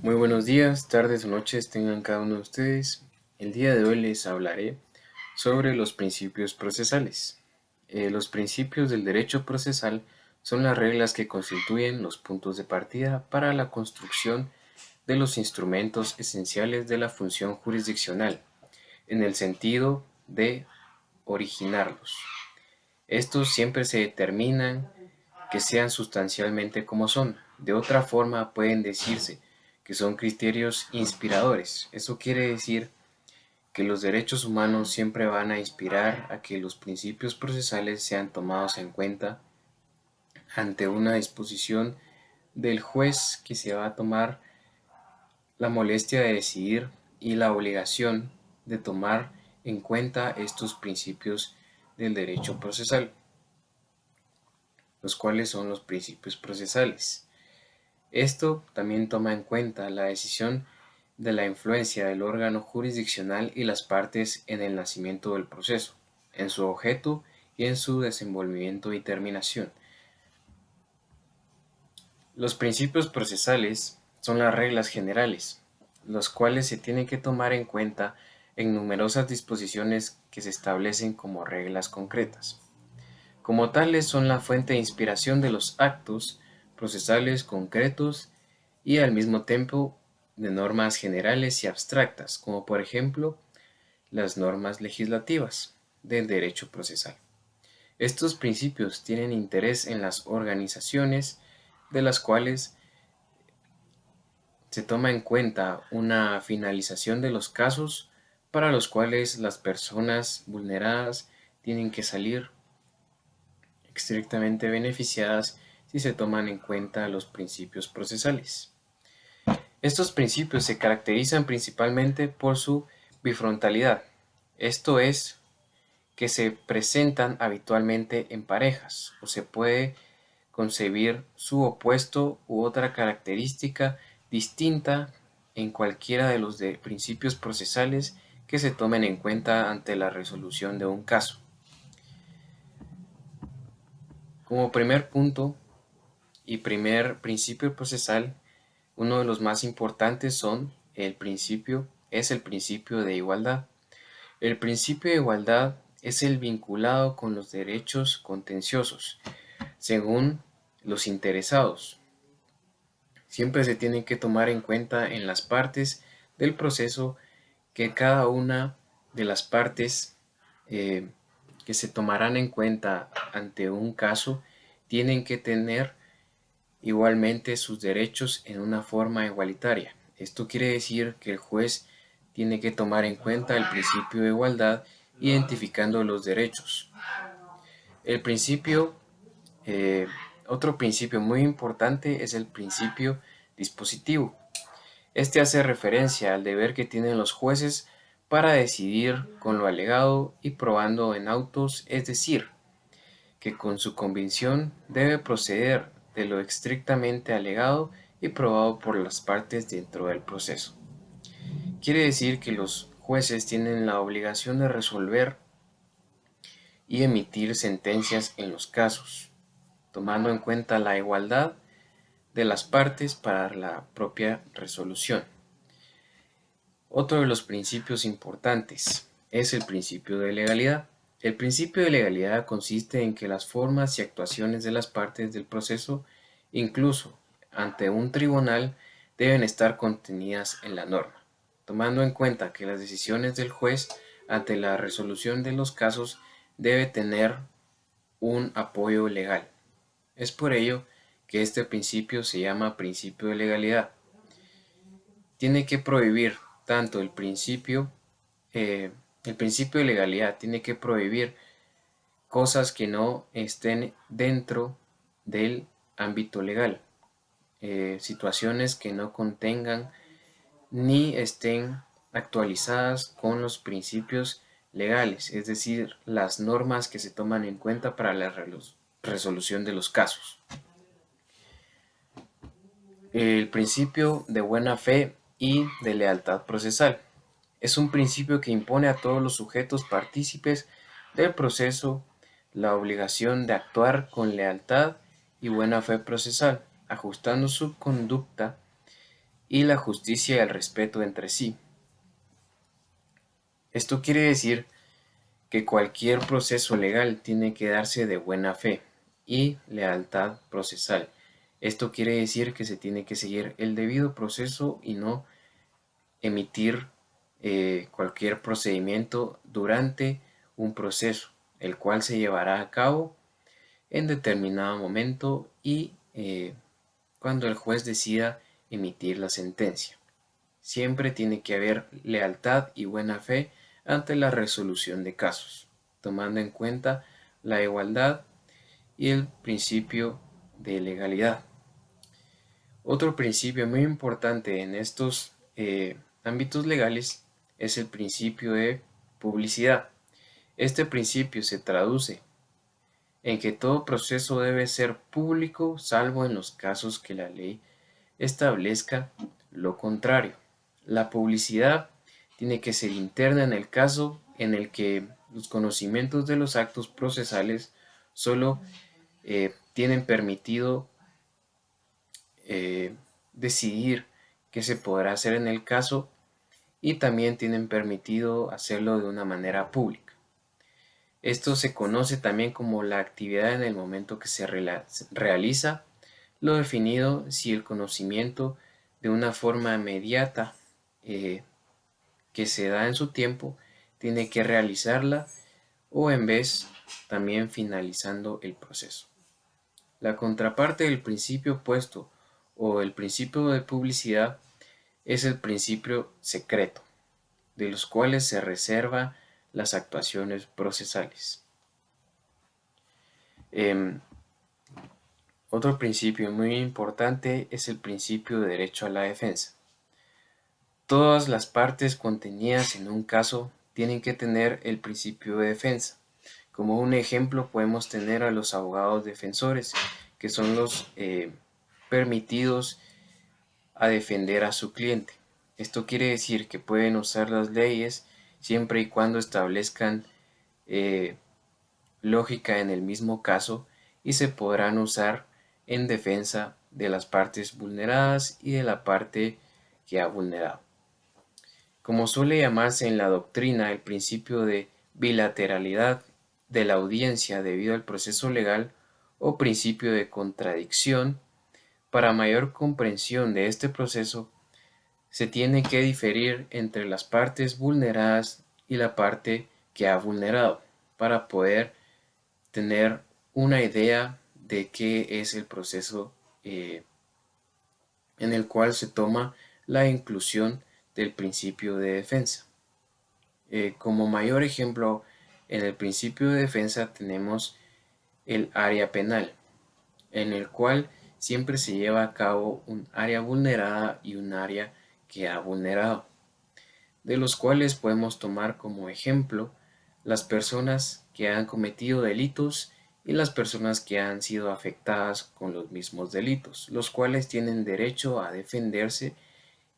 Muy buenos días, tardes o noches tengan cada uno de ustedes. El día de hoy les hablaré sobre los principios procesales. Los principios del derecho procesal son las reglas que constituyen los puntos de partida para la construcción de los instrumentos esenciales de la función jurisdiccional, en el sentido de originarlos. Estos siempre se determinan que sean sustancialmente como son. De otra forma, pueden decirse que son criterios inspiradores. Eso quiere decir que los derechos humanos siempre van a inspirar a que los principios procesales sean tomados en cuenta ante una disposición del juez que se va a tomar la molestia de decidir y la obligación de tomar en cuenta estos principios del derecho procesal, los cuales son los principios procesales. Esto también toma en cuenta la decisión de la influencia del órgano jurisdiccional y las partes en el nacimiento del proceso, en su objeto y en su desenvolvimiento y terminación. Los principios procesales son las reglas generales, los cuales se tienen que tomar en cuenta en numerosas disposiciones que se establecen como reglas concretas. Como tales son la fuente de inspiración de los actos procesales concretos y al mismo tiempo de normas generales y abstractas, como por ejemplo las normas legislativas del derecho procesal. Estos principios tienen interés en las organizaciones de las cuales se toma en cuenta una finalización de los casos para los cuales las personas vulneradas tienen que salir estrictamente beneficiadas si se toman en cuenta los principios procesales. Estos principios se caracterizan principalmente por su bifrontalidad, esto es, que se presentan habitualmente en parejas, o se puede concebir su opuesto u otra característica distinta en cualquiera de los principios procesales que se tomen en cuenta ante la resolución de un caso. Como primer punto y primer principio procesal, uno de los más importantes es el principio de igualdad. El principio de igualdad es el vinculado con los derechos contenciosos, según los interesados. Siempre se tiene que tomar en cuenta en las partes del proceso que cada una de las partes que se tomarán en cuenta ante un caso tienen que tener igualmente sus derechos en una forma igualitaria. Esto quiere decir que el juez tiene que tomar en cuenta el principio de igualdad identificando los derechos. El principio, eh, otro principio muy importante es el principio dispositivo. Este hace referencia al deber que tienen los jueces para decidir con lo alegado y probando en autos, es decir, que con su convicción debe proceder de lo estrictamente alegado y probado por las partes dentro del proceso. Quiere decir que los jueces tienen la obligación de resolver y emitir sentencias en los casos, tomando en cuenta la igualdad de las partes para la propia resolución. Otro de los principios importantes es el principio de legalidad. El principio de legalidad consiste en que las formas y actuaciones de las partes del proceso, incluso ante un tribunal, deben estar contenidas en la norma, tomando en cuenta que las decisiones del juez ante la resolución de los casos debe tener un apoyo legal. Es por ello que este principio se llama principio de legalidad. Tiene que prohibir tanto el principio de legalidad tiene que prohibir cosas que no estén dentro del ámbito legal, situaciones que no contengan ni estén actualizadas con los principios legales, es decir, las normas que se toman en cuenta para la resolución de los casos. El principio de buena fe y de lealtad procesal. Es un principio que impone a todos los sujetos partícipes del proceso la obligación de actuar con lealtad y buena fe procesal, ajustando su conducta y la justicia y el respeto entre sí. Esto quiere decir que cualquier proceso legal tiene que darse de buena fe y lealtad procesal. Esto quiere decir que se tiene que seguir el debido proceso y no emitir cualquier procedimiento durante un proceso, el cual se llevará a cabo en determinado momento y cuando el juez decida emitir la sentencia. Siempre tiene que haber lealtad y buena fe ante la resolución de casos, tomando en cuenta la igualdad y el principio de legalidad. Otro principio muy importante en estos ámbitos legales es el principio de publicidad. Este principio se traduce en que todo proceso debe ser público salvo en los casos que la ley establezca lo contrario. La publicidad tiene que ser interna en el caso en el que los conocimientos de los actos procesales solo tienen permitido decidir qué se podrá hacer en el caso y también tienen permitido hacerlo de una manera pública. Esto se conoce también como la actividad en el momento que se realiza, lo definido si el conocimiento de una forma inmediata que se da en su tiempo tiene que realizarla o en vez también finalizando el proceso. La contraparte del principio opuesto o el principio de publicidad es el principio secreto, de los cuales se reserva las actuaciones procesales. Otro principio muy importante es el principio de derecho a la defensa. Todas las partes contenidas en un caso tienen que tener el principio de defensa. Como un ejemplo podemos tener a los abogados defensores, que son los permitidos a defender a su cliente. Esto quiere decir que pueden usar las leyes siempre y cuando establezcan lógica en el mismo caso y se podrán usar en defensa de las partes vulneradas y de la parte que ha vulnerado. Como suele llamarse en la doctrina el principio de bilateralidad de la audiencia debido al proceso legal o principio de contradicción, para mayor comprensión de este proceso se tiene que diferir entre las partes vulneradas y la parte que ha vulnerado para poder tener una idea de qué es el proceso en el cual se toma la inclusión del principio de defensa. Como mayor ejemplo, en el principio de defensa tenemos el área penal, en el cual siempre se lleva a cabo un área vulnerada y un área que ha vulnerado, de los cuales podemos tomar como ejemplo las personas que han cometido delitos y las personas que han sido afectadas con los mismos delitos, los cuales tienen derecho a defenderse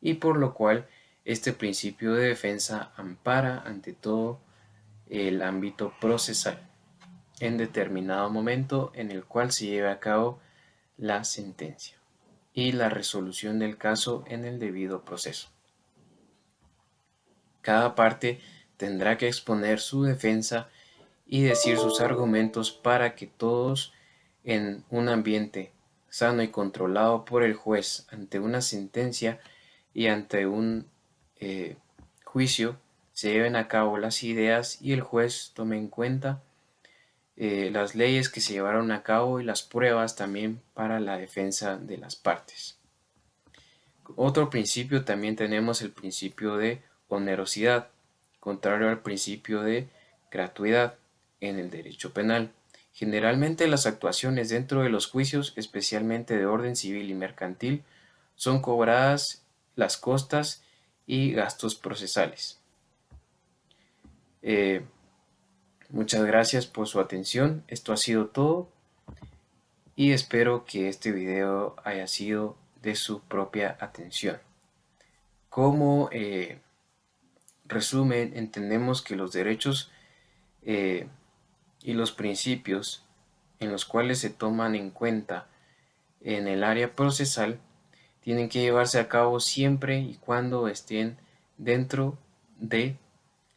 y por lo cual este principio de defensa ampara ante todo el ámbito procesal en determinado momento en el cual se lleve a cabo la sentencia y la resolución del caso en el debido proceso. Cada parte tendrá que exponer su defensa y decir sus argumentos para que todos en un ambiente sano y controlado por el juez ante una sentencia y ante un juicio se lleven a cabo las ideas y el juez tome en cuenta las leyes que se llevaron a cabo y las pruebas también para la defensa de las partes. Otro principio también tenemos el principio de onerosidad, contrario al principio de gratuidad en el derecho penal. Generalmente las actuaciones dentro de los juicios, especialmente de orden civil y mercantil, son cobradas las costas y gastos procesales. Muchas gracias por su atención. Esto ha sido todo y espero que este video haya sido de su propia atención. Como resumen, entendemos que los derechos y los principios en los cuales se toman en cuenta en el área procesal tienen que llevarse a cabo siempre y cuando estén dentro de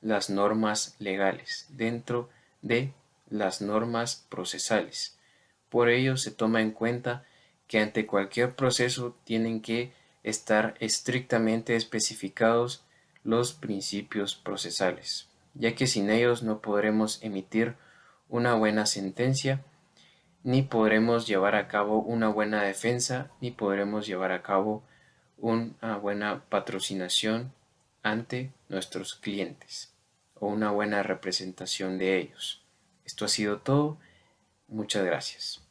las normas legales, dentro de las normas procesales. Por ello se toma en cuenta que ante cualquier proceso tienen que estar estrictamente especificados los principios procesales, ya que sin ellos no podremos emitir una buena sentencia, ni podremos llevar a cabo una buena defensa, ni podremos llevar a cabo una buena patrocinación ante nuestros clientes o una buena representación de ellos. Esto ha sido todo. Muchas gracias.